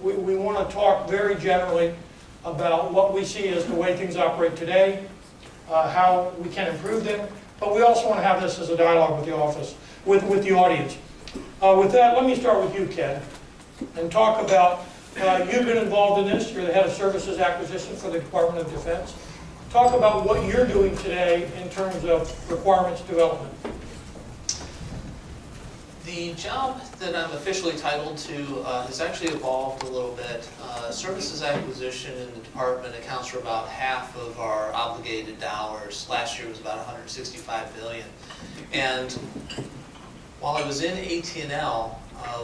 We want to talk very generally about what we see as the way things operate today, how we can improve them, but we also want to have this as a dialogue with the office, with the audience. With that, let me start with you, Ken, and talk about, you've been involved in this, you're the head of services acquisition for the Department of Defense. Talk about what you're doing today in terms of requirements development. The job that I'm officially titled to has actually evolved a little bit. Services acquisition in the department accounts for about half of our obligated dollars. Last year was about $165 billion. And while I was in AT&L,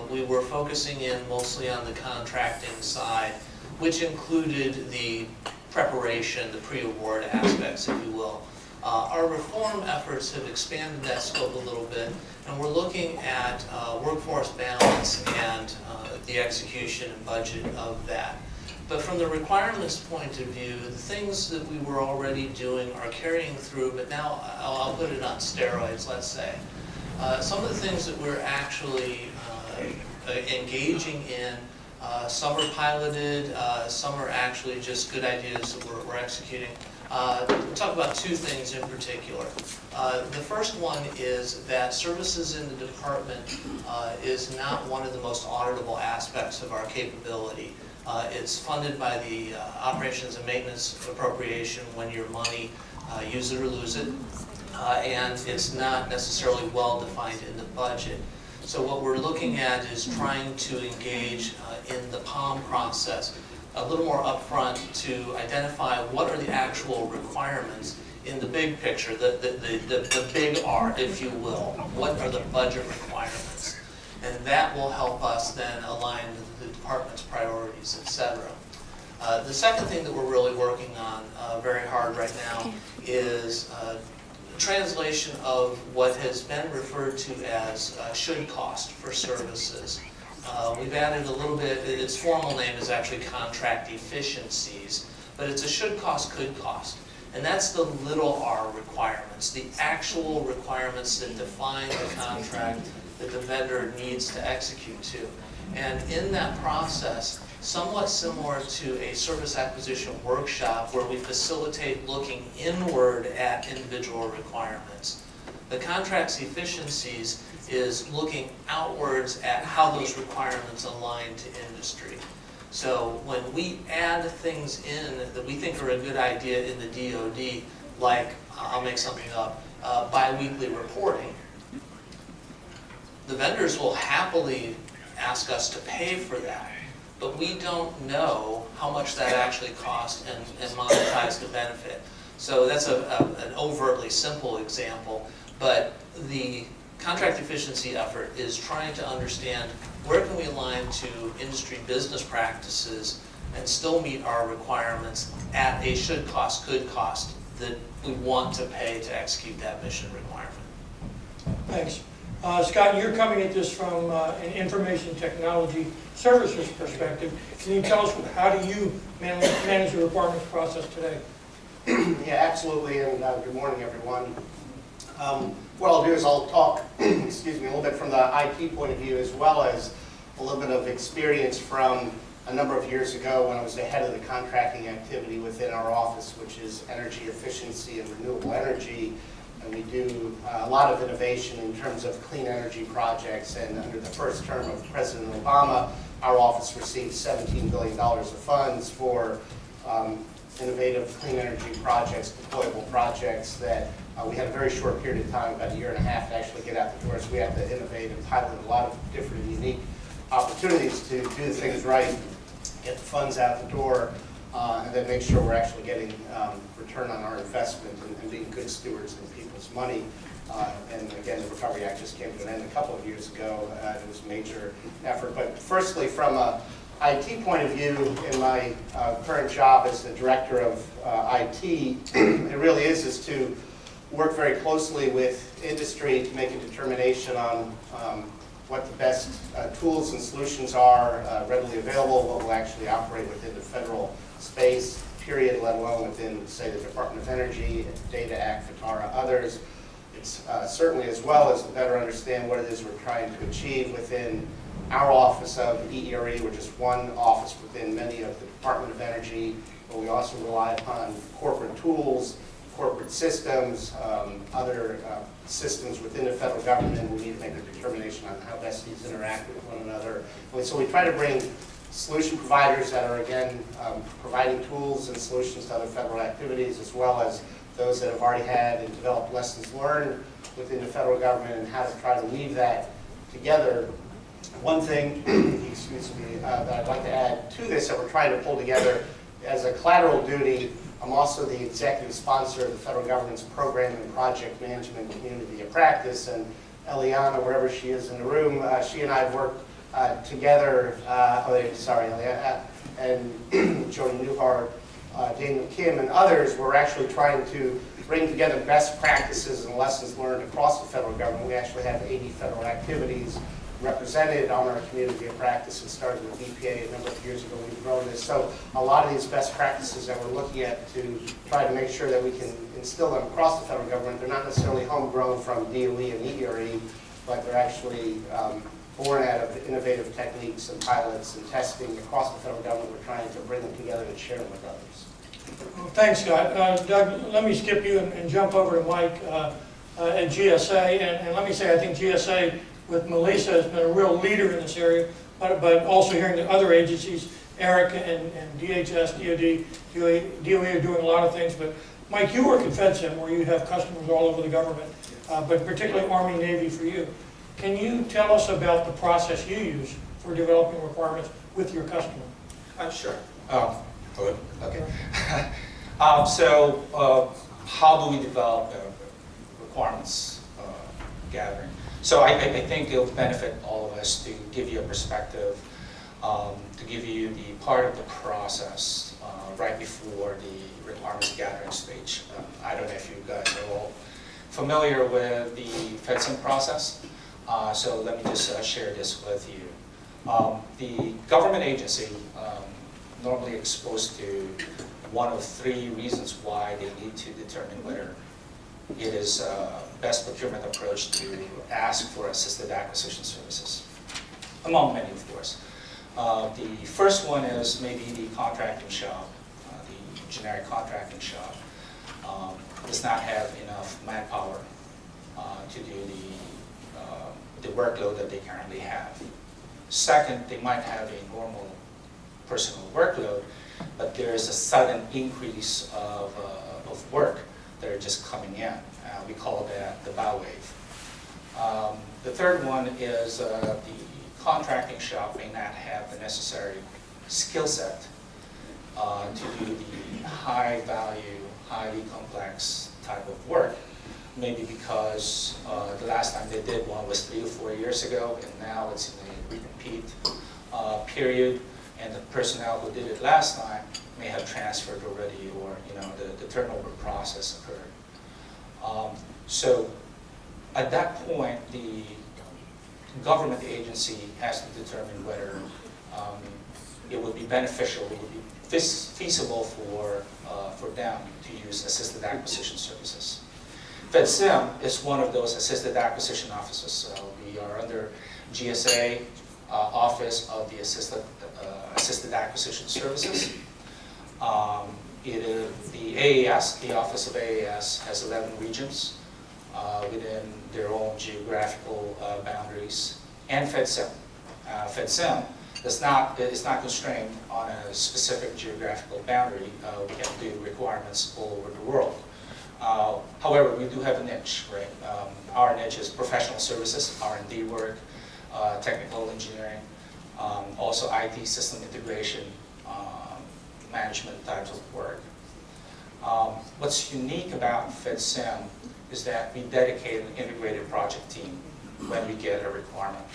we were focusing in mostly on the contracting side, which included the preparation, the pre-award aspects, if you will. Our reform efforts have expanded that scope a little bit, and we're looking at workforce balance and the execution and budget of that. But from the requirements point of view, the things that we were already doing are carrying through, but now I'll put it on steroids, let's say. Some of the things that we're actually engaging in, some are piloted, some are actually just good ideas that we're executing. We'll talk about two things in particular. The first one is that services in the department is not one of the most auditable aspects of our capability. It's funded by the operations and maintenance appropriation when your money, use it or lose it, and it's not necessarily well defined in the budget. So what we're looking at is trying to engage in the POM process a little more upfront to identify what are the actual requirements in the big picture, the big R, if you will. What are the budget requirements? And that will help us then align with the department's priorities, etc. The second thing that we're really working on very hard right now is translation of what has been referred to as should cost for services. We've added a little bit, its formal name is actually contract efficiencies, but it's a should cost, could cost. And that's the little r requirements, the actual requirements that define the contract that the vendor needs to execute to. And in that process, somewhat similar to a service acquisition workshop where we facilitate looking inward at individual requirements, the contract's efficiencies is looking outwards at how those requirements align to industry. So when we add things in that we think are a good idea in the DoD, like, I'll make something up, bi-weekly reporting, the vendors will happily ask us to pay for that, but we don't know how much that actually costs and monetize the benefit. So that's an overtly simple example, but the contract efficiency effort is trying to understand where can we align to industry business practices and still meet our requirements at a should cost, could cost that we want to pay to execute that mission requirement. Thanks. Scott, you're coming at this from an information technology services perspective. Can you tell us how do you manage the requirements process today? Yeah, absolutely, and good morning, everyone. What I'll do is I'll talk, excuse me, a little bit from the IT point of view, as well as a little bit of experience from a number of years ago when I was the head of the contracting activity within our office, which is energy efficiency and renewable energy. And we do a lot of innovation in terms of clean energy projects. And under the first term of President Obama, our office received $17 billion of funds for innovative clean energy projects, deployable projects that we had a very short period of time, about a year and a half, to actually get out the door. So we have to innovate and pilot a lot of different and unique opportunities to do things right, get the funds out the door, and then make sure we're actually getting return on our investment and being good stewards of people's money. And again, the Recovery Act just came to an end a couple of years ago. It was a major effort. But firstly, from a IT point of view, in my current job as the director of IT, it really is to work very closely with industry to make a determination on what the best tools and solutions are readily available, what will actually operate within the federal space, period, let alone within, say, the Department of Energy, Data Act, FITARA, others. It's certainly as well as to better understand what it is we're trying to achieve within our office of EERE, we're just one office within many of the Department of Energy, but we also rely upon corporate tools, corporate systems, other systems within the federal government. We need to make a determination on how best these interact with one another. And so we try to bring solution providers that are, again, providing tools and solutions to other federal activities, as well as those that have already had and developed lessons learned within the federal government and how to try to weave that together. One thing, excuse me, that I'd like to add to this that we're trying to pull together as a collateral duty, I'm also the executive sponsor of the federal government's Program and Project Management Community of Practice, and Eliana, wherever she is in the room, she and I have worked together, Eliana, and Jody Newhart, Daniel Kim, and others. We're actually trying to bring together best practices and lessons learned across the federal government. We actually have 80 federal activities represented on our community of practice. It started with EPA a number of years ago. We've grown this. So a lot of these best practices that we're looking at to try to make sure that we can instill them across the federal government, they're not necessarily homegrown from DOE and ERE, but they're actually born out of innovative techniques and pilots and testing across the federal government. We're trying to bring them together and share them with others. Well, thanks, Scott. Doug, let me skip you and jump over to Mike at GSA. And let me say, I think GSA with Melissa has been a real leader in this area, but also hearing the other agencies, Eric and DHS, DOD, DOE are doing a lot of things. But Mike, you work at FedSim where you have customers all over the government, but particularly Army, Navy for you. Can you tell us about the process you use for developing requirements with your customer? Sure. Hello. Okay. How do we develop requirements gathering? So I think it'll benefit all of us to give you a perspective, to give you the part of the process right before the requirements gathering stage. I don't know if you guys are all familiar with the FedSim process, so let me just share this with you. The government agency normally exposed to one of three reasons why they need to determine whether it is best procurement approach to ask for assisted acquisition services, among many, of course. The first one is maybe the contracting shop, the generic contracting shop, does not have enough manpower to do the workload that they currently have. Second, they might have a normal personal workload, but there is a sudden increase of work that are just coming in. We call that the bow wave. The third one is the contracting shop may not have the necessary skill set to do the high value, highly complex type of work. Maybe because the last time they did one was 3 or 4 years ago, and now it's in a recompete period, and the personnel who did it last time may have transferred already, or the turnover process occurred. So at that point, the government agency has to determine whether it would be beneficial, it would be feasible for them to use assisted acquisition services. FedSim is one of those assisted acquisition offices. So we are under GSA Office of the Assisted Acquisition Services. The AAS, the Office of AAS, has 11 regions within their own geographical boundaries, and FedSim. FedSim is not constrained on a specific geographical boundary. We can do requirements all over the world. However, we do have a niche, right? Our niche is professional services, R&D work, technical engineering, also IT system integration, management types of work. What's unique about FedSim is that we dedicate an integrated project team when we get a requirement.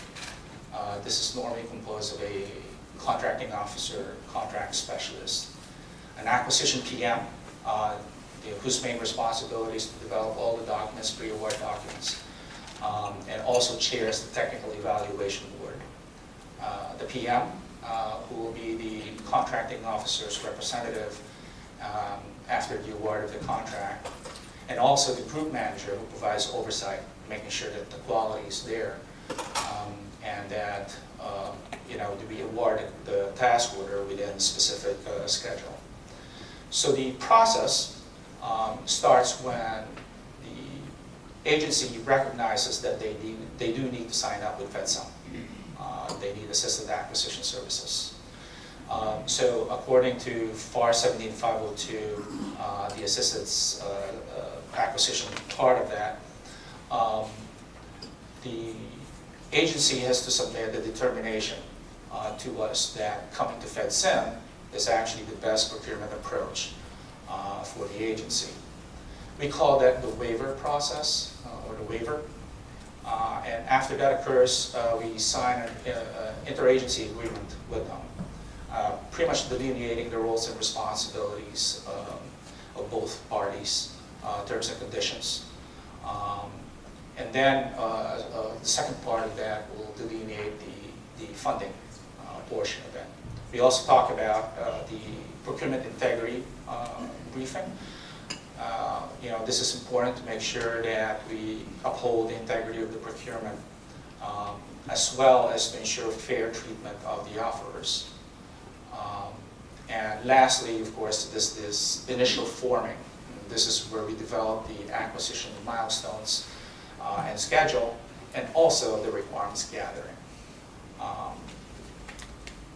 This is normally composed of a contracting officer, contract specialist, an acquisition PM, whose main responsibility is to develop all the documents, pre-award documents, and also chairs the technical evaluation board. The PM, who will be the contracting officer's representative after the award of the contract, and also the group manager who provides oversight, making sure that the quality is there, and that to be awarded the task order within a specific schedule. So the process starts when the agency recognizes that they do need to sign up with FedSum. They need assisted acquisition services. So according to FAR 17502, the assisted acquisition part of that, the agency has to submit a determination to us that coming to FedSim is actually the best procurement approach for the agency. We call that the waiver process, or the waiver. And after that occurs, we sign an interagency agreement with them, pretty much delineating the roles and responsibilities of both parties, terms and conditions. And then the second part of that will delineate the funding portion of it. We also talk about the procurement integrity briefing. This is important to make sure that we uphold the integrity of the procurement, as well as to ensure fair treatment of the offerers. And lastly, of course, this initial forming. This is where we develop the acquisition milestones and schedule, and also the requirements gathering.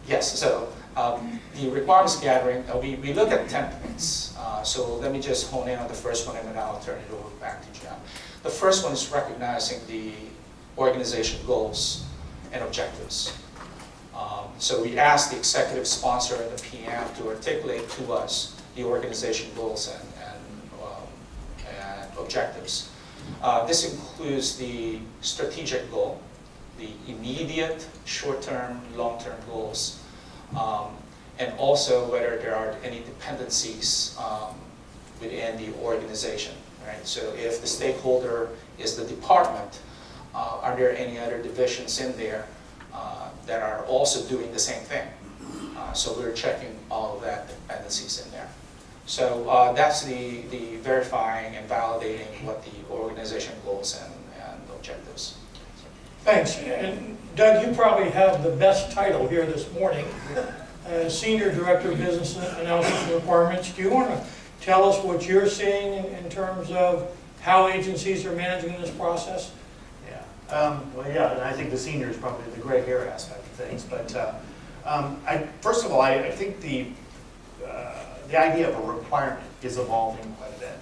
The requirements gathering, we look at 10 points. So let me just hone in on the first one, and then I'll turn it over back to Jim. The first one is recognizing the organization goals and objectives. So we ask the executive sponsor and the PM to articulate to us the organization goals and objectives. This includes the strategic goal, the immediate, short-term, long-term goals, and also whether there are any dependencies within the organization. Right? So if the stakeholder is the department, are there any other divisions in there that are also doing the same thing? So we're checking all of that dependencies in there. So that's the verifying and validating what the organization goals and objectives. Thanks. And Doug, you probably have the best title here this morning, Senior Director of Business Analysis and Requirements. Do you want to tell us what you're seeing in terms of how agencies are managing this process? Yeah, and I think the senior is probably the gray hair aspect of things. But first of all, I think the idea of a requirement is evolving quite a bit.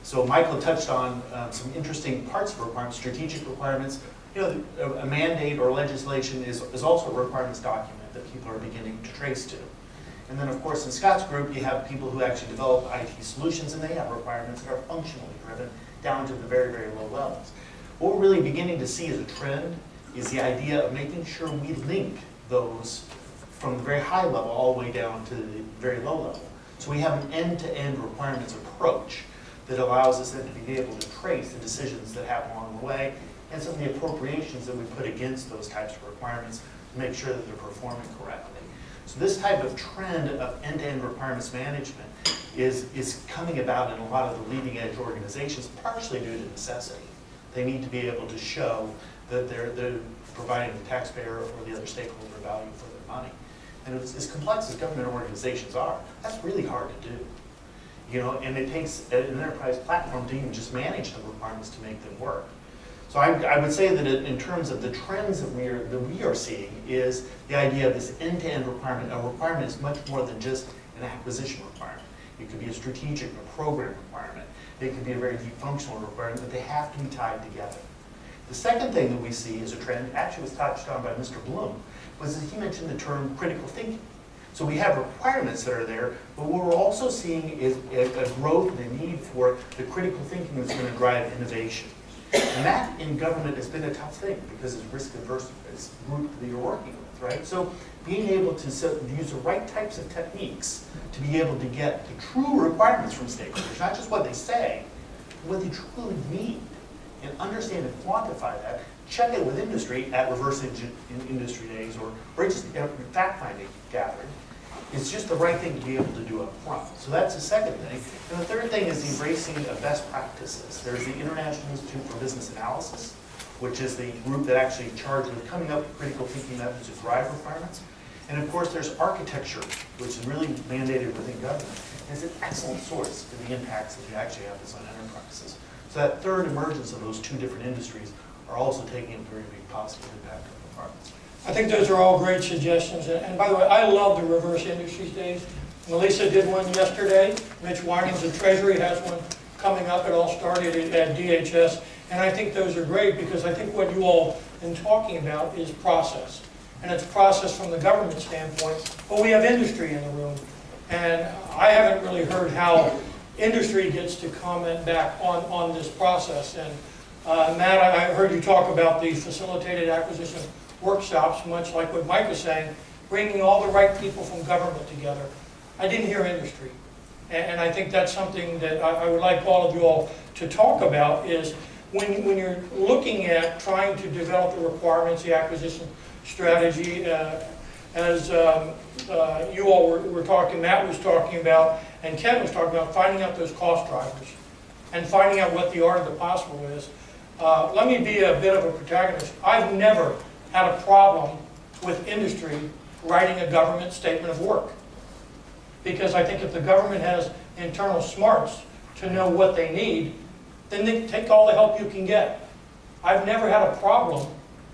So Michael touched on some interesting parts of requirements, strategic requirements. A mandate or legislation is also a requirements document that people are beginning to trace to. And then, of course, in Scott's group, you have people who actually develop IT solutions, and they have requirements that are functionally driven down to the very, very low levels. What we're really beginning to see as a trend is the idea of making sure we link those from the very high level all the way down to the very low level. So we have an end-to-end requirements approach that allows us then to be able to trace the decisions that happen along the way and some of the appropriations that we put against those types of requirements to make sure that they're performing correctly. So this type of trend of end-to-end requirements management is coming about in a lot of the leading edge organizations, partially due to necessity. They need to be able to show that they're providing the taxpayer or the other stakeholder value for their money. And as complex as government organizations are, that's really hard to do. And it takes an enterprise platform to even just manage the requirements to make them work. So I would say that in terms of the trends that we are seeing is the idea of this end-to-end requirement. A requirement is much more than just an acquisition requirement. It could be a strategic or program requirement. It could be a very deep functional requirement, but they have to be tied together. The second thing that we see as a trend, actually was touched on by Mr. Bloom, was that he mentioned the term critical thinking. So we have requirements that are there, but what we're also seeing is a growth and a need for the critical thinking that's going to drive innovation. And that in government has been a tough thing because it's risk averse group that you're working with, right? So being able to use the right types of techniques to be able to get the true requirements from stakeholders, not just what they say, but what they truly need, and understand and quantify that, check it with industry at reverse industry days or just fact-finding gathering. It's just the right thing to be able to do up front. So that's the second thing. And the third thing is the embracing of best practices. There's the International Institute for Business Analysis, which is the group that actually charged with coming up with critical thinking methods to drive requirements. And of course, there's architecture, which is really mandated within government. It's an excellent source for the impacts that you actually have this on enterprises. So that third emergence of those two different industries are also taking a very big positive impact on requirements. I think those are all great suggestions. And by the way, I love the reverse industries days. Melissa did one yesterday. Mitch Winings of Treasury has one coming up. It all started at DHS. And I think those are great because I think what you all been talking about is process. And it's process from the government standpoint. But we have industry in the room. And I haven't really heard how industry gets to comment back on this process. And Matt, I heard you talk about the facilitated acquisition workshops, much like what Mike was saying, bringing all the right people from government together. I didn't hear industry. And I think that's something that I would like all of you all to talk about is when you're looking at trying to develop the requirements, the acquisition strategy, as you all were talking, Matt was talking about, and Ken was talking about finding out those cost drivers and finding out what the art of the possible is. Let me be a bit of a protagonist. I've never had a problem with industry writing a government statement of work. Because I think if the government has internal smarts to know what they need, then they take all the help you can get. I've never had a problem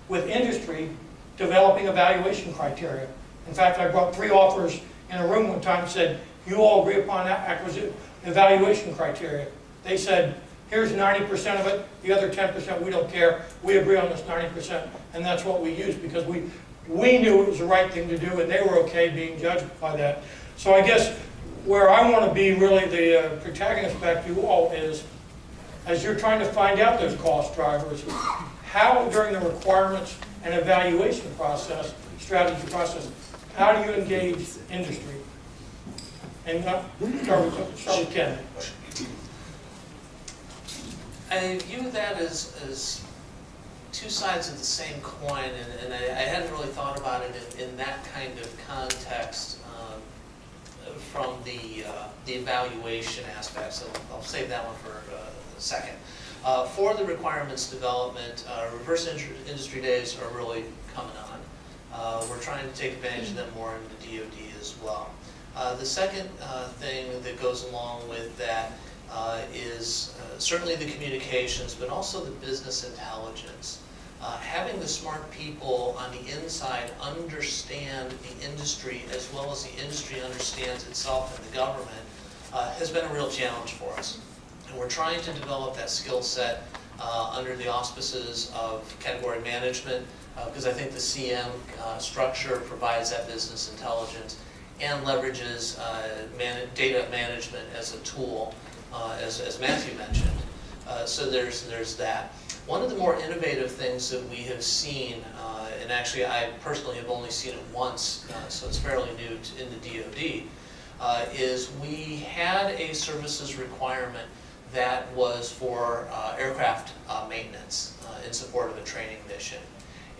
with industry developing evaluation criteria. In fact, I brought 3 offers in a room one time and said, you all agree upon acquisition evaluation criteria. They said, here's 90% of it, the other 10% we don't care. We agree on this 90%, and that's what we used because we knew it was the right thing to do, and they were okay being judged by that. So I guess where I want to be really the protagonist back to you all is, as you're trying to find out those cost drivers, how during the requirements and evaluation process, strategy process, how do you engage industry? And start with Ken. I view that as two sides of the same coin, and I hadn't really thought about it in that kind of context from the evaluation aspect, so I'll save that one for a second. For the requirements development, reverse industry days are really coming on. We're trying to take advantage of them more in the DoD as well. The second thing that goes along with that is certainly the communications, but also the business intelligence. Having the smart people on the inside understand the industry as well as the industry understands itself and the government has been a real challenge for us. And we're trying to develop that skill set under the auspices of category management because I think the CM structure provides that business intelligence and leverages data management as a tool, as Matthew mentioned. So there's that. One of the more innovative things that we have seen, and actually I personally have only seen it once, so it's fairly new in the DoD, is we had a services requirement that was for aircraft maintenance in support of a training mission.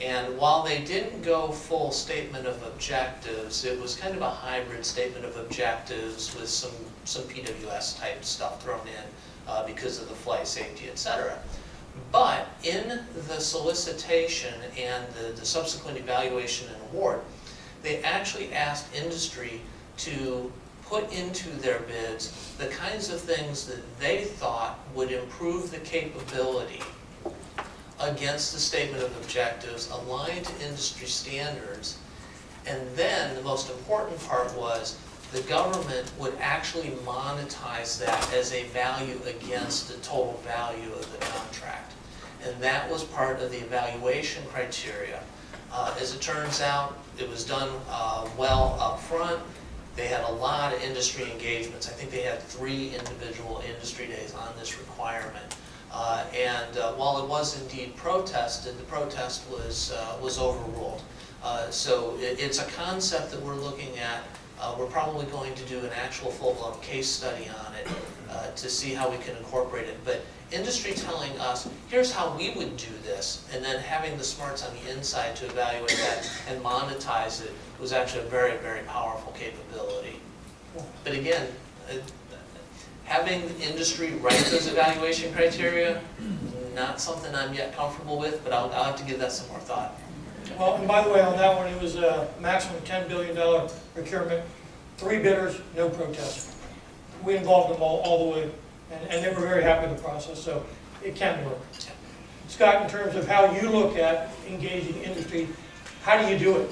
And while they didn't go full statement of objectives, it was kind of a hybrid statement of objectives with some PWS type stuff thrown in because of the flight safety, etc. But in the solicitation and the subsequent evaluation and award, they actually asked industry to put into their bids the kinds of things that they thought would improve the capability against the statement of objectives, aligned to industry standards, and then the most important part was the government would actually monetize that as a value against the total value of the contract. And that was part of the evaluation criteria. As it turns out, it was done well up front. They had a lot of industry engagements. I think they had 3 individual industry days on this requirement. And while it was indeed protested, the protest was overruled. So it's a concept that we're looking at. We're probably going to do an actual full-blown case study on it to see how we can incorporate it. But industry telling us, here's how we would do this, and then having the smarts on the inside to evaluate that and monetize it was actually a very, very powerful capability. But again, having industry write those evaluation criteria, not something I'm yet comfortable with, but I'll have to give that some more thought. Well, and by the way, on that one, it was a maximum $10 billion procurement, 3 bidders, no protest. We involved them all the way, and they were very happy with the process, so it can work. Scott, in terms of how you look at engaging industry, how do you do it?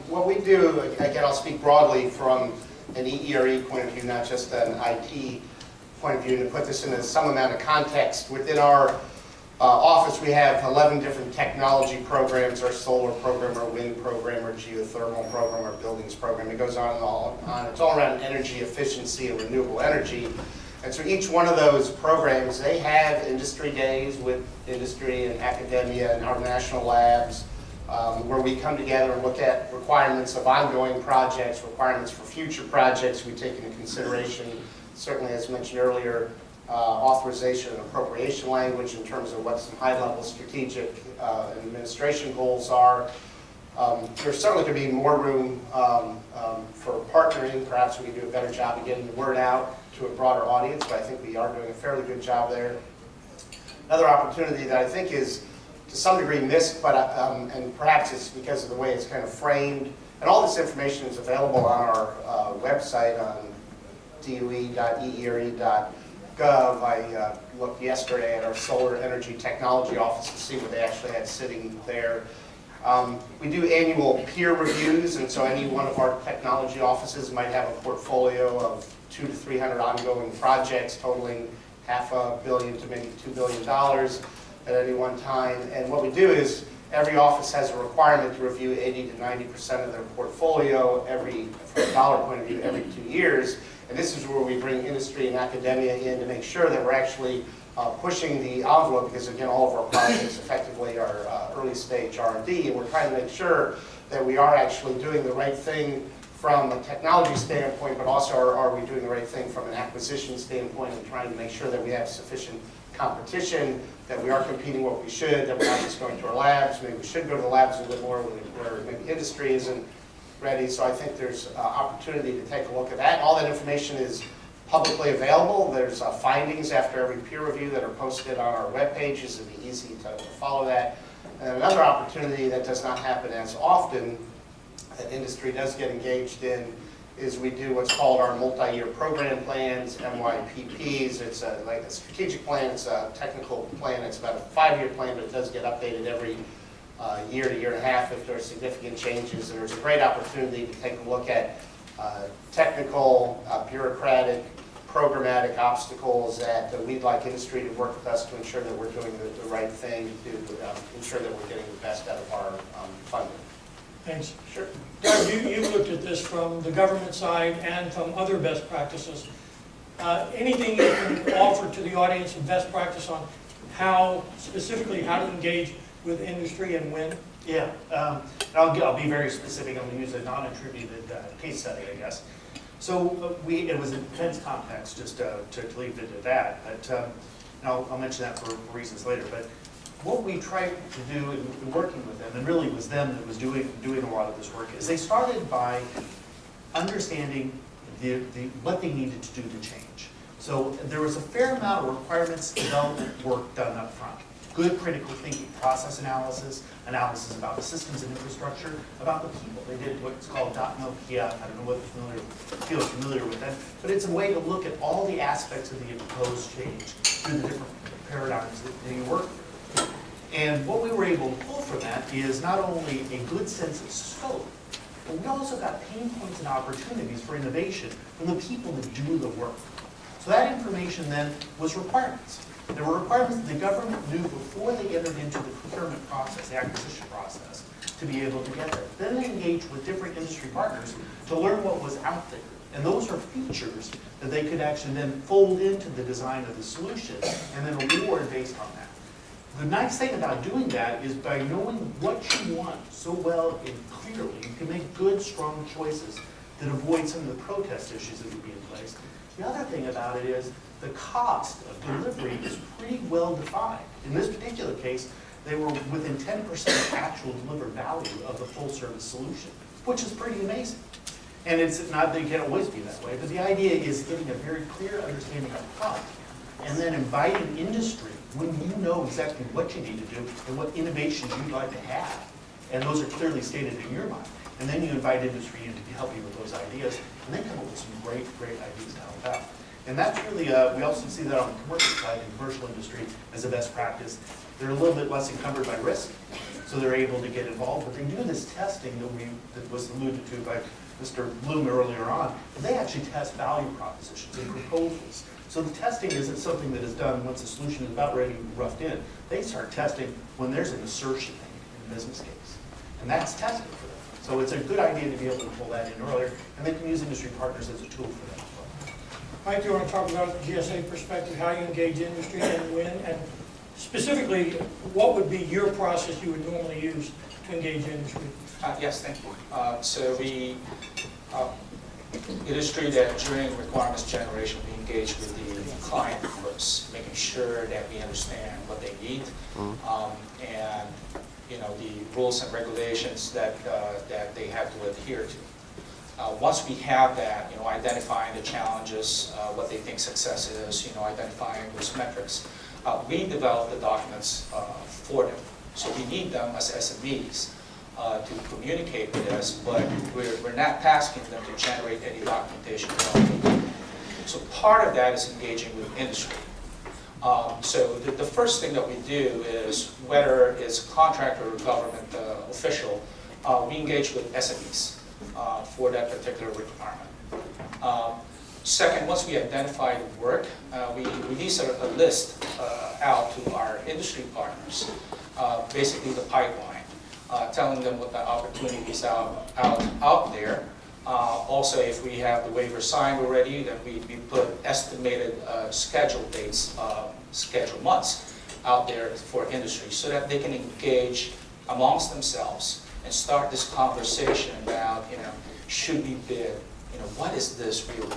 What we do, again, I'll speak broadly from an EERE point of view, not just an IT point of view, to put this in some amount of context. Within our office, we have 11 different technology programs: our solar program, our wind program, our geothermal program, our buildings program. It goes on and on. It's all around energy efficiency and renewable energy. And so each one of those programs, they have industry days with industry and academia and our national labs, where we come together and look at requirements of ongoing projects, requirements for future projects. We take into consideration, certainly as mentioned earlier, authorization and appropriation language in terms of what some high-level strategic and administration goals are. There's certainly going to be more room for partnering. Perhaps we can do a better job of getting the word out to a broader audience, but I think we are doing a fairly good job there. Another opportunity that I think is to some degree missed, but and perhaps it's because of the way it's kind of framed, and all this information is available on our website on due.eere.gov. I looked yesterday at our solar energy technology office to see what they actually had sitting there. We do annual peer reviews, and so any one of our technology offices might have a portfolio of 200 to 300 ongoing projects totaling $500 million to maybe $2 billion at any one time. And what we do is every office has a requirement to review 80 to 90% of their portfolio from a dollar point of view every 2 years. And this is where we bring industry and academia in to make sure that we're actually pushing the envelope, because again, all of our projects effectively are early stage R&D, and we're trying to make sure that we are actually doing the right thing from a technology standpoint, but also are we doing the right thing from an acquisition standpoint, and trying to make sure that we have sufficient competition, that we are competing what we should, that we're not just going to our labs. Maybe we should go to the labs a little bit more where maybe industry isn't ready. So I think there's opportunity to take a look at that. All that information is publicly available. There's findings after every peer review that are posted on our web pages. It'd be easy to follow that. And another opportunity that does not happen as often, that industry does get engaged in, is we do what's called our multi-year program plans, MYPPs. It's like a strategic plan, it's a technical plan, it's about a 5-year plan, but it does get updated every year to year and a half if there are significant changes. And there's a great opportunity to take a look at technical, bureaucratic, programmatic obstacles that we'd like industry to work with us to ensure that we're doing the right thing to ensure that we're getting the best out of our funding. Thanks. Sure. Doug, you've looked at this from the government side and from other best practices. Anything you can offer to the audience of best practice on specifically how to engage with industry and when? Yeah, I'll be very specific. I'm going to use a non-attributed case study, I guess. So it was in defense context, just to leave it at that. But and I'll mention that for reasons later. But what we tried to do in working with them, and really it was them that was doing a lot of this work, is they started by understanding what they needed to do to change. So there was a fair amount of requirements development work done up front. Good critical thinking, process analysis about the systems and infrastructure, about the people. They did what's called .NOPIA. I don't know what feels familiar with that, but it's a way to look at all the aspects of the proposed change through the different paradigms that you work through. And what we were able to pull from that is not only a good sense of scope, but we also got pain points and opportunities for innovation from the people that do the work. So that information then was requirements. There were requirements that the government knew before they entered into the procurement process, the acquisition process, to be able to get there. Then they engaged with different industry partners to learn what was out there. And those are features that they could actually then fold into the design of the solution and then award based on that. The nice thing about doing that is by knowing what you want so well and clearly, you can make good, strong choices that avoid some of the protest issues that would be in place. The other thing about it is the cost of delivery is pretty well defined. In this particular case, they were within 10% of actual delivered value of the full service solution, which is pretty amazing. And it's not that it can't always be that way, but the idea is getting a very clear understanding up front and then inviting industry when you know exactly what you need to do and what innovations you'd like to have. And those are clearly stated in your mind. And then you invite industry in to help you with those ideas, and then come up with some great, great ideas to help out. And that's really, we also see that on the commercial side, in commercial industry, as a best practice. They're a little bit less encumbered by risk, so they're able to get involved. But they do this testing that was alluded to by Mr. Bloom earlier on. They actually test value propositions and proposals. So the testing isn't something that is done once the solution is about ready to be roughed in. They start testing when there's an assertion made in a business case. And that's testing for them. So it's a good idea to be able to pull that in earlier, and they can use industry partners as a tool for that as well. Mike, do you want to talk about the GSA perspective, how you engage industry and when, and specifically, what would be your process you would normally use to engage industry? Yes, thank you. So we illustrate that during requirements generation, we engage with the client first, making sure that we understand what they need, and the rules and regulations that they have to adhere to. Once we have that, identifying the challenges, what they think success is, identifying those metrics, we develop the documents for them. So we need them as SMEs to communicate with us, but we're not tasking them to generate any documentation. So part of that is engaging with industry. So the first thing that we do is, whether it's contractor or government official, we engage with SMEs for that particular requirement. Second, once we identify the work, we release a list out to our industry partners, basically the pipeline, telling them what the opportunities out there. Also, if we have the waiver signed already, then we put estimated schedule dates, schedule months out there for industry, so that they can engage amongst themselves and start this conversation about, should we bid? What is this really?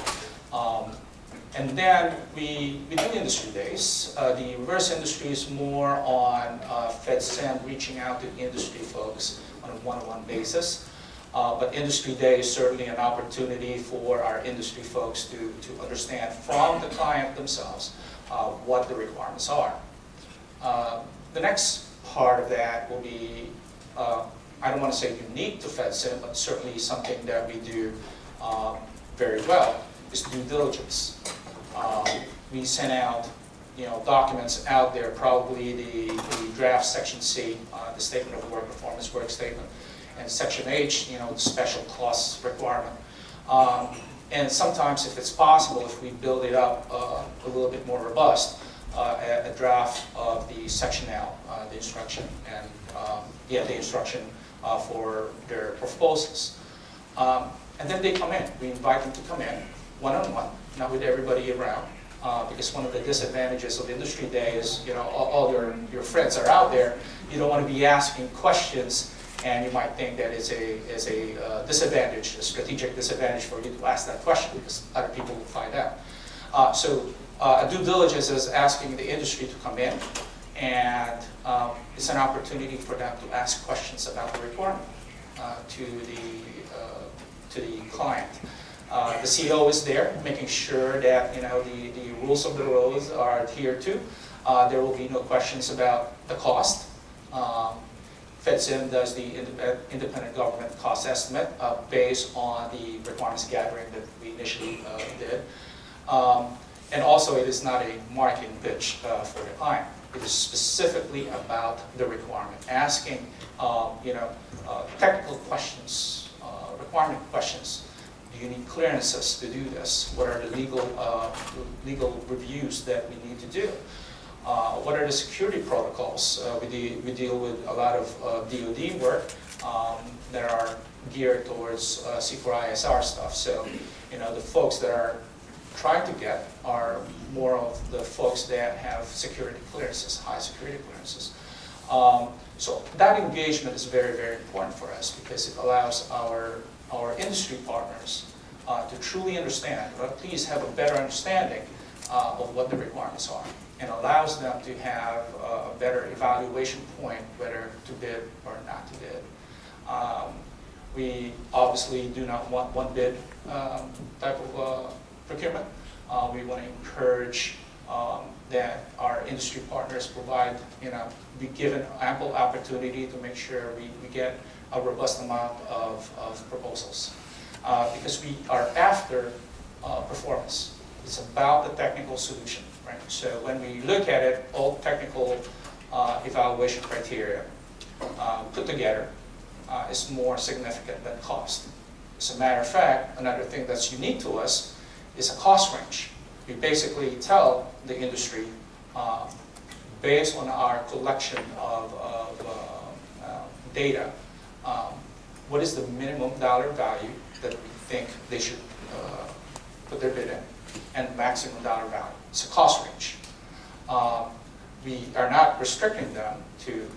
And then we do industry days. The reverse industry is more on FedSim reaching out to industry folks on a one-on-one basis. But industry day is certainly an opportunity for our industry folks to understand from the client themselves what the requirements are. The next part of that will be, I don't want to say unique to FedSim, but certainly something that we do very well, is due diligence. We send out documents out there, probably the draft Section C, the Statement of Work Performance Work Statement, and Section H, the special costs requirement. And sometimes, if it's possible, if we build it up a little bit more robust, a draft of the Section L, the instruction, and the instruction for their proposals. And then they come in. We invite them to come in, one-on-one, not with everybody around. Because one of the disadvantages of industry day is, all your friends are out there. You don't want to be asking questions, and you might think that it's a disadvantage, a strategic disadvantage for you to ask that question, because other people will find out. So due diligence is asking the industry to come in, and it's an opportunity for them to ask questions about the requirement to the client. The CEO is there, making sure that the rules of the road are adhered to. There will be no questions about the cost. FedSim does the independent government cost estimate based on the requirements gathering that we initially did. And also, it is not a marketing pitch for the client. It is specifically about the requirement, asking technical questions, requirement questions. Do you need clearances to do this? What are the legal reviews that we need to do? What are the security protocols? We deal with a lot of DoD work that are geared towards C4ISR stuff. So, the folks that are trying to get are more of the folks that have security clearances, high security clearances. So that engagement is very, very important for us, because it allows our industry partners to truly understand, or at least have a better understanding of what the requirements are, and allows them to have a better evaluation point whether to bid or not to bid. We obviously do not want one bid type of procurement. We want to encourage that our industry partners provide, be given ample opportunity to make sure we get a robust amount of proposals. Because we are after performance. It's about the technical solution, right? So when we look at it, all technical evaluation criteria put together is more significant than cost. As a matter of fact, another thing that's unique to us is a cost range. We basically tell the industry, based on our collection of data, what is the minimum dollar value that we think they should put their bid in, and maximum dollar value. It's a cost range. We are not restricting them to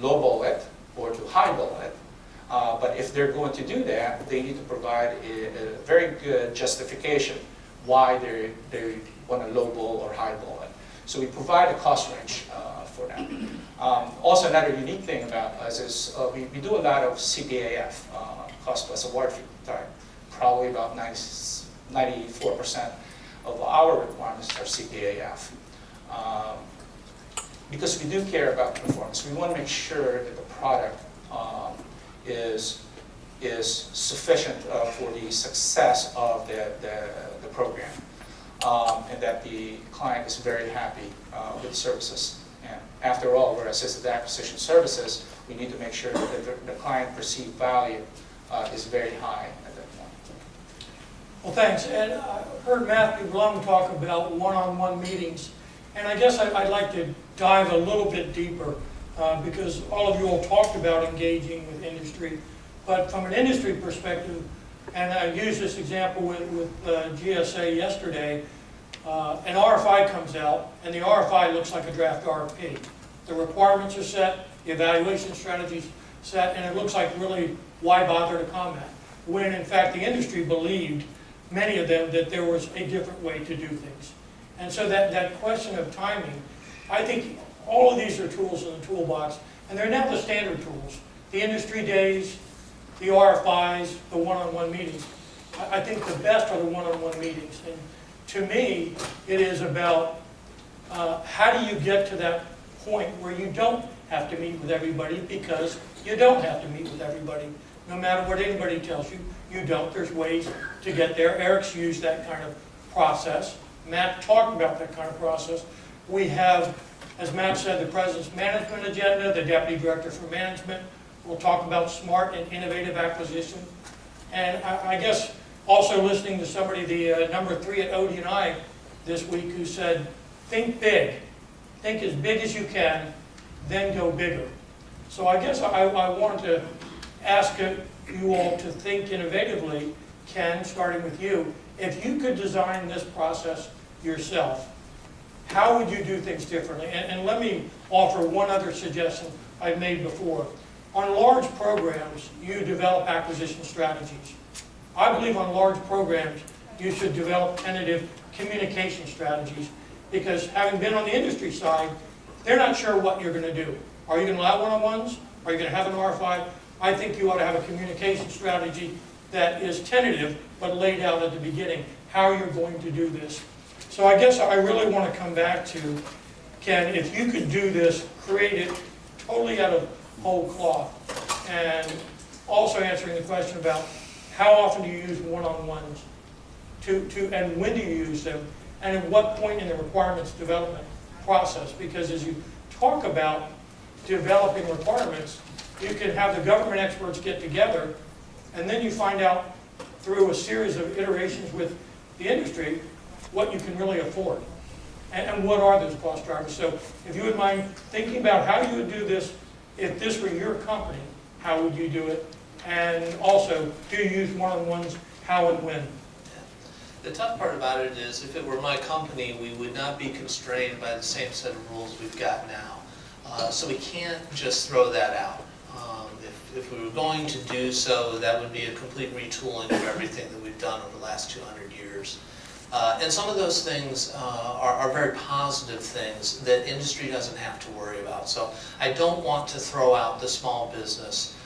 lowball it or to highball it, but if they're going to do that, they need to provide a very good justification why they want to lowball or highball it. So we provide a cost range for them. Also, another unique thing about us is we do a lot of CPAF, cost plus award fee type. Probably about 94% of our requirements are CPAF. Because we do care about performance. We want to make sure that the product is sufficient for the success of the program, and that the client is very happy with services. And after all, we're assisted acquisition services, we need to make sure that the client perceived value is very high at that point. Well, thanks. And I heard Matthew Blum talk about one-on-one meetings. And I guess I'd like to dive a little bit deeper because all of you all talked about engaging with industry. But from an industry perspective, and I used this example with GSA yesterday, an RFI comes out, and the RFI looks like a draft RFP. The requirements are set, the evaluation strategy's set, and it looks like really why bother to comment? When in fact the industry believed, many of them, that there was a different way to do things. And so that question of timing, I think all of these are tools in the toolbox, and they're now the standard tools. The industry days, the RFIs, the one-on-one meetings. I think the best are the one-on-one meetings. And to me, it is about how do you get to that point where you don't have to meet with everybody, because you don't have to meet with everybody. No matter what anybody tells you, you don't. There's ways to get there. Eric's used that kind of process. Matt talked about that kind of process. We have, as Matt said, the President's management agenda, the Deputy Director for Management. We'll talk about smart and innovative acquisition. And I guess also listening to somebody, the number 3 at ODNI this week, who said, think big. Think as big as you can, then go bigger. So I guess I wanted to ask you all to think innovatively. Ken, starting with you, if you could design this process yourself, how would you do things differently? And let me offer one other suggestion I've made before. On large programs, you develop acquisition strategies. I believe on large programs, you should develop tentative communication strategies, because having been on the industry side, they're not sure what you're going to do. Are you going to allow one-on-ones? Are you going to have an RFI? I think you ought to have a communication strategy that is tentative, but laid out at the beginning, how you're going to do this. So I guess I really want to come back to, Ken, if you could do this, create it totally out of whole cloth, and also answering the question about how often do you use one-on-ones, and when do you use them, and at what point in the requirements development process, because as you talk about developing requirements, you can have the government experts get together, and then you find out through a series of iterations with the industry what you can really afford, and what are those cost drivers. So if you would mind thinking about how you would do this, if this were your company, how would you do it? And also, do you use one-on-ones, how and when? The tough part about it is, if it were my company, we would not be constrained by the same set of rules we've got now. So we can't just throw that out. If we were going to do so, that would be a complete retooling of everything that we've done over the last 200 years. And some of those things are very positive things that industry doesn't have to worry about. So I don't want to throw out the small business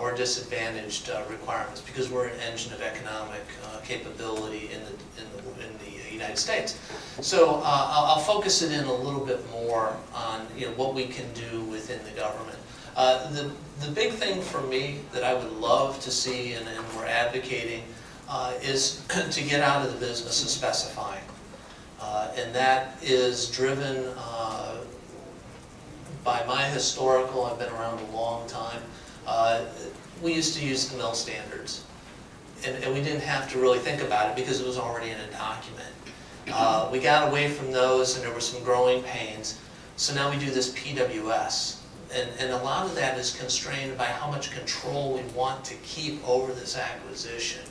or disadvantaged requirements, because we're an engine of economic capability in the United States. So I'll focus it in a little bit more on what we can do within the government. The big thing for me that I would love to see, and we're advocating, is to get out of the business of specifying. And that is driven by my historical, I've been around a long time. We used to use the mill standards. And we didn't have to really think about it because it was already in a document. We got away from those and there were some growing pains. So now we do this PWS. And a lot of that is constrained by how much control we want to keep over this acquisition.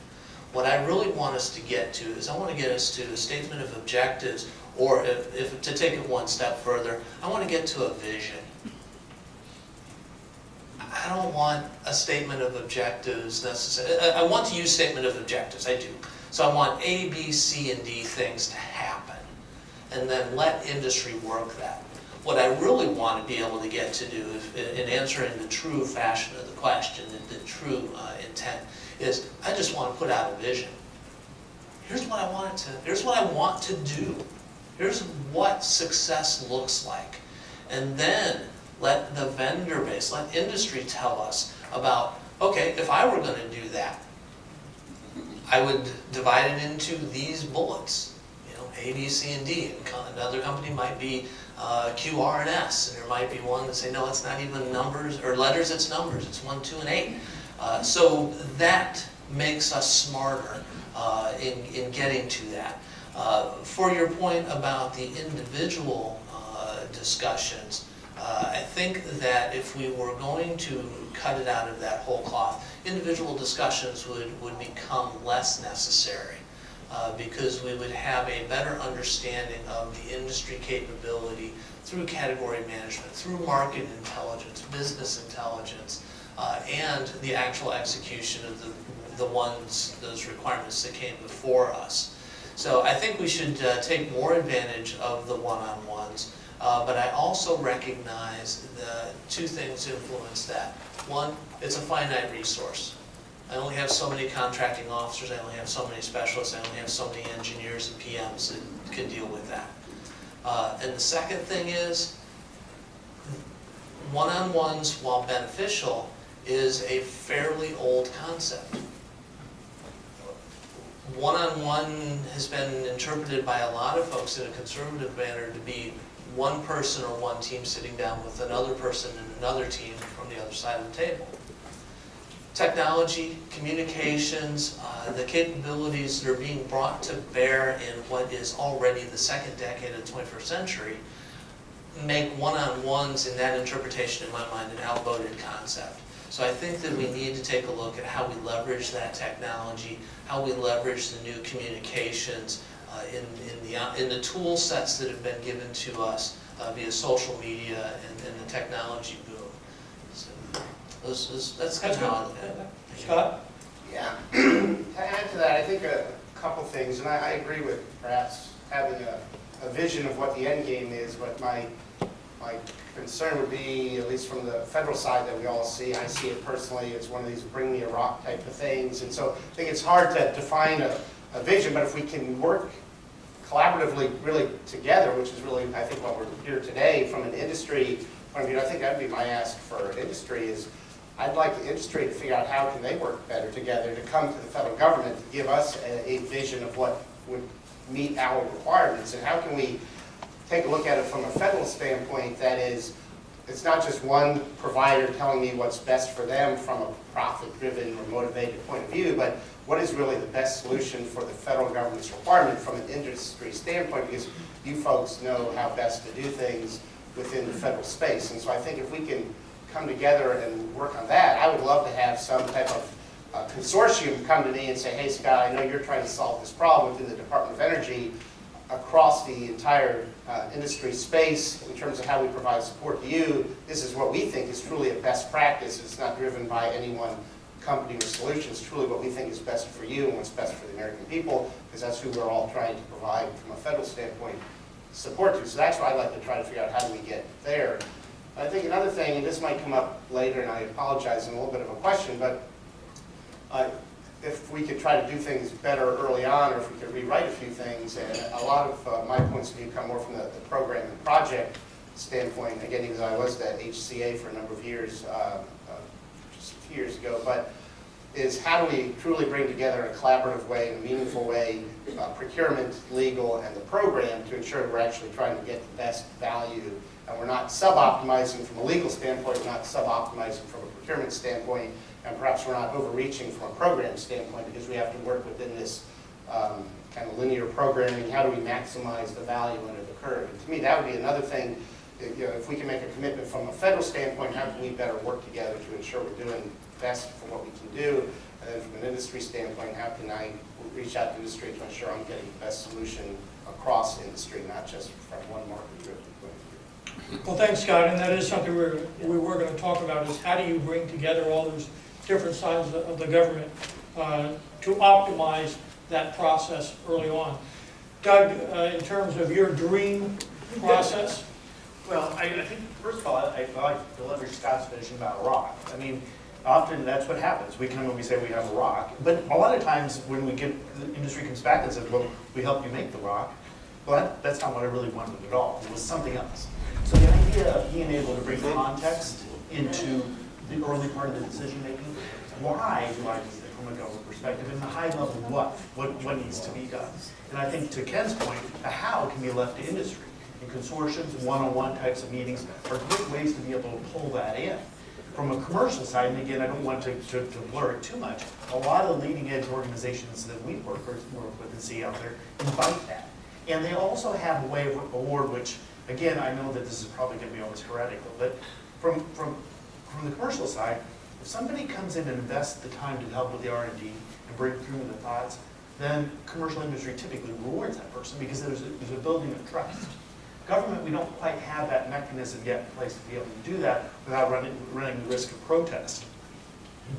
What I really want us to get to is I want to get us to a statement of objectives, or if to take it one step further, I want to get to a vision. I don't want a statement of objectives necessarily. I want to use statement of objectives, I do. So I want A, B, C, and D things to happen, and then let industry work that. What I really want to be able to get to do, in answering the true fashion of the question, the true intent, is I just want to put out a vision. Here's what I want to do. Here's what success looks like. And then let the vendor base, let industry tell us about, okay, if I were going to do that, I would divide it into these bullets, A, B, C, and D. And another company might be Q, R, and S, and there might be one that say, no, it's not even numbers or letters, it's numbers, it's 1, 2, and 8. So that makes us smarter in getting to that. For your point about the individual discussions, I think that if we were going to cut it out of that whole cloth, individual discussions would become less necessary because we would have a better understanding of the industry capability through category management, through market intelligence, business intelligence, and the actual execution of those requirements that came before us. So I think we should take more advantage of the one-on-ones. But I also recognize that two things influence that. One, it's a finite resource. I only have so many contracting officers, I only have so many specialists, I only have so many engineers and PMs that can deal with that. And the second thing is, one-on-ones, while beneficial, is a fairly old concept. One-on-one has been interpreted by a lot of folks in a conservative manner to be one person or one team sitting down with another person and another team from the other side of the table. Technology, communications, the capabilities that are being brought to bear in what is already the second decade of the 21st century make one-on-ones in that interpretation, in my mind, an outmoded concept. So I think that we need to take a look at how we leverage that technology, how we leverage the new communications, in the tool sets that have been given to us via social media and the technology boom. So that's kind of how I look at it. Scott? Yeah. To add to that, I think a couple things, and I agree with perhaps having a vision of what the end game is, but my concern would be, at least from the federal side that we all see, I see it personally, it's one of these bring me a rock type of things. And so I think it's hard to define a vision, but if we can work collaboratively really together, which is really, I think, what we're here today from an industry point of view, I think that'd be my ask for industry is, I'd like the industry to figure out how can they work better together to come to the federal government to give us a vision of what would meet our requirements, and how can we take a look at it from a federal standpoint that is, it's not just one provider telling me what's best for them from a profit-driven or motivated point of view, but what is really the best solution for the federal government's requirement from an industry standpoint, because you folks know how best to do things within the federal space. And so I think if we can come together and work on that, I would love to have some type of consortium come to me and say, hey Scott, I know you're trying to solve this problem within the Department of Energy across the entire industry space in terms of how we provide support to you. This is what we think is truly a best practice. It's not driven by any one company or solution. It's truly what we think is best for you and what's best for the American people, because that's who we're all trying to provide from a federal standpoint support to. So that's why I'd like to try to figure out how do we get there. I think another thing, and this might come up later, and I apologize in a little bit of a question, but if we could try to do things better early on, or if we could rewrite a few things, and a lot of my points of view come more from the program and project standpoint, again, because I was at HCA for a number of years, just a few years ago, but is how do we truly bring together in a collaborative way, in a meaningful way, procurement, legal, and the program to ensure we're actually trying to get the best value, and we're not sub-optimizing from a legal standpoint, we're not sub-optimizing from a procurement standpoint, and perhaps we're not overreaching from a program standpoint, because we have to work within this kind of linear programming. How do we maximize the value when it occurred? And to me, that would be another thing. You know, if we can make a commitment from a federal standpoint, how can we better work together to ensure we're doing best for what we can do? And then from an industry standpoint, how can I reach out to industry to ensure I'm getting the best solution across industry, not just from one market-driven point of view? Well, thanks, Scott, and that is something we were going to talk about, is how do you bring together all those different sides of the government to optimize that process early on. Doug, in terms of your dream process? Well, I think, first of all, I like to leverage Scott's vision about a rock. I mean, often that's what happens. We come and we say we have a rock, but a lot of times when the industry comes back and says, well, we help you make the rock, well, that's not what I really wanted at all. It was something else. So the idea of being able to bring context into the early part of the decision making, why do I, from a government perspective, and the high level what needs to be done. And I think to Ken's point, the how can be left to industry. And consortiums, one-on-one types of meetings are great ways to be able to pull that in. From a commercial side, and again, I don't want to blur it too much, a lot of the leading edge organizations that we work with and see out there invite that. And they also have a way of award, which, again, I know that this is probably going to be almost heretical, but from the commercial side, if somebody comes in and invests the time to help with the R&D and bring through the thoughts, then commercial industry typically rewards that person because there's a building of trust. Government, we don't quite have that mechanism yet in place to be able to do that without running the risk of protest.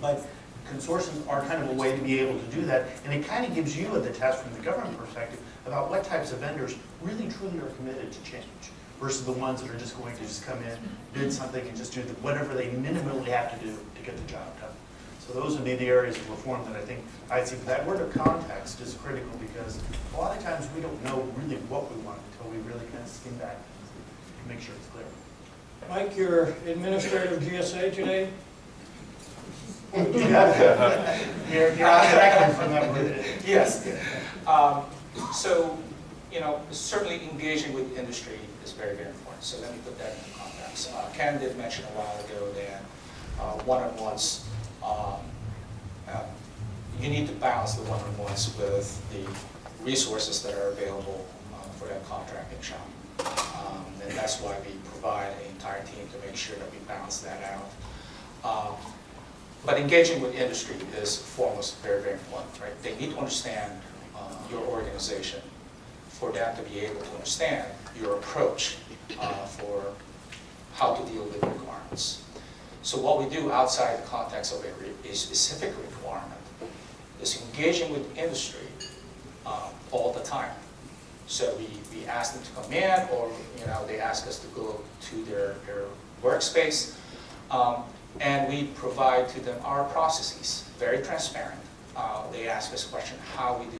But consortiums are kind of a way to be able to do that, and it kind of gives you the test from the government perspective about what types of vendors really truly are committed to change versus the ones that are just going to just come in, bid something, and just do whatever they minimally have to do to get the job done. So those would be the areas of reform that I think I'd see. But that word of context is critical because a lot of times we don't know really what we want until we really kind of skim back and make sure it's clear. Mike, your administrative GSA today? You're correct from that word. Yes. So, you know, certainly engaging with industry is very, very important. So let me put that into context. Ken did mention a while ago that one-on-ones, you need to balance the one-on-ones with the resources that are available for that contracting shop. And that's why we provide an entire team to make sure that we balance that out. But engaging with industry is foremost very, very important, right? They need to understand your organization for them to be able to understand your approach for how to deal with requirements. So what we do outside the context of a specific requirement is engaging with industry all the time. So we ask them to come in, or they ask us to go to their workspace, and we provide to them our processes, very transparent. They ask us a question, how we do